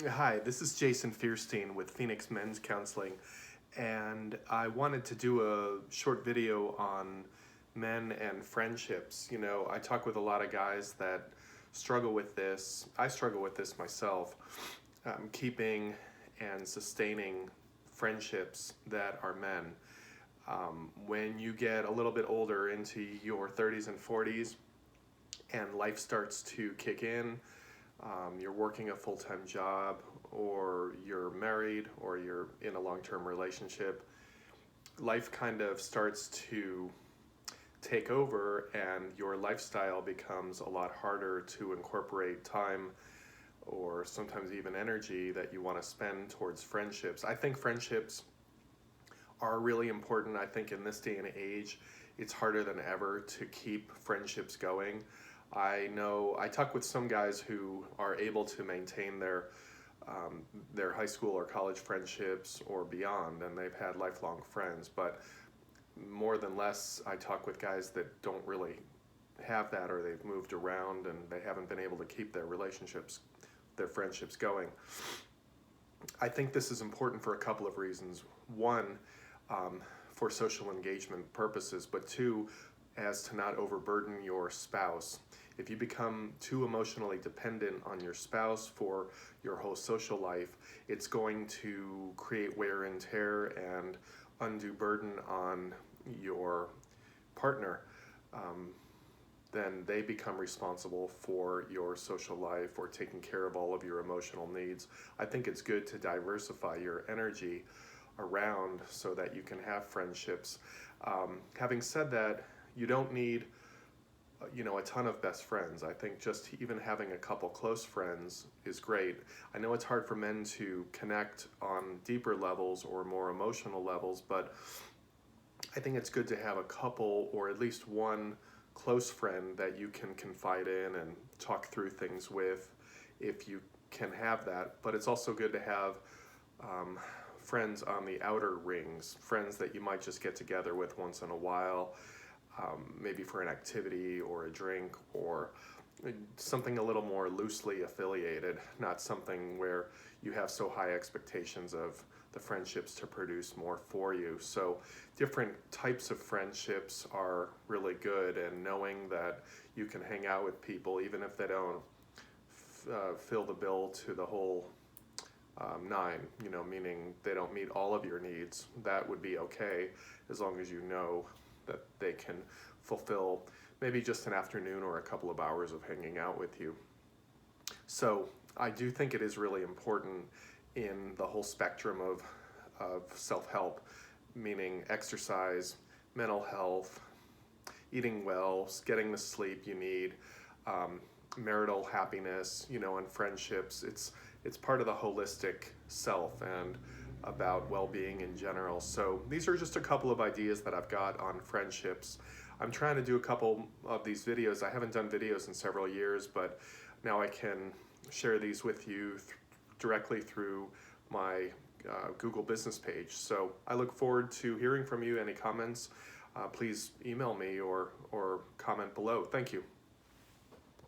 Hi, this is Jason Fierstein with Phoenix Men's Counseling, and I wanted to do a short video on men and friendships. You know, I talk with a lot of guys that struggle with this. I struggle with this myself, keeping and sustaining friendships that are men. When you get a little bit older into your 30s and 40s and life starts to kick in, you're working a full-time job, or you're married, or you're in a long-term relationship, life kind of starts to take over and your lifestyle becomes a lot harder to incorporate time or sometimes even energy that you want to spend towards friendships. I think friendships are really important. I think in this day and age, it's harder than ever to keep friendships going. I know I talk with some guys who are able to maintain their high school or college friendships or beyond, and they've had lifelong friends. But more than less, I talk with guys that don't really have that, or they've moved around and they haven't been able to keep their relationships, their friendships going. I think this is important for a couple of reasons. One, for social engagement purposes, but two, as to not overburden your spouse. If you become too emotionally dependent on your spouse for your whole social life, it's going to create wear and tear and undue burden on your partner. Then they become responsible for your social life or taking care of all of your emotional needs. I think it's good to diversify your energy around so that you can have friendships. Having said that, you don't need a ton of best friends. I think just even having a couple close friends is great. I know it's hard for men to connect on deeper levels or more emotional levels, but I think it's good to have a couple or at least one close friend that you can confide in and talk through things with, if you can have that. But it's also good to have friends on the outer rings, friends that you might just get together with once in a while, maybe for an activity or a drink or something a little more loosely affiliated, not something where you have so high expectations of the friendships to produce more for you. So different types of friendships are really good, and knowing that you can hang out with people even if they don't fill the bill to the whole nine, meaning they don't meet all of your needs, that would be okay, as long as you know that they can fulfill maybe just an afternoon or a couple of hours of hanging out with you. So I do think it is really important in the whole spectrum of self-help, meaning exercise, mental health, eating well, getting the sleep you need, marital happiness, and friendships. It's part of the holistic self and about well-being in general. So these are just a couple of ideas that I've got on friendships. I'm trying to do a couple of these videos. I haven't done videos in several years, but now I can share these with you directly through my Google business page. So I look forward to hearing from you. Any comments, please email me or comment below. Thank you.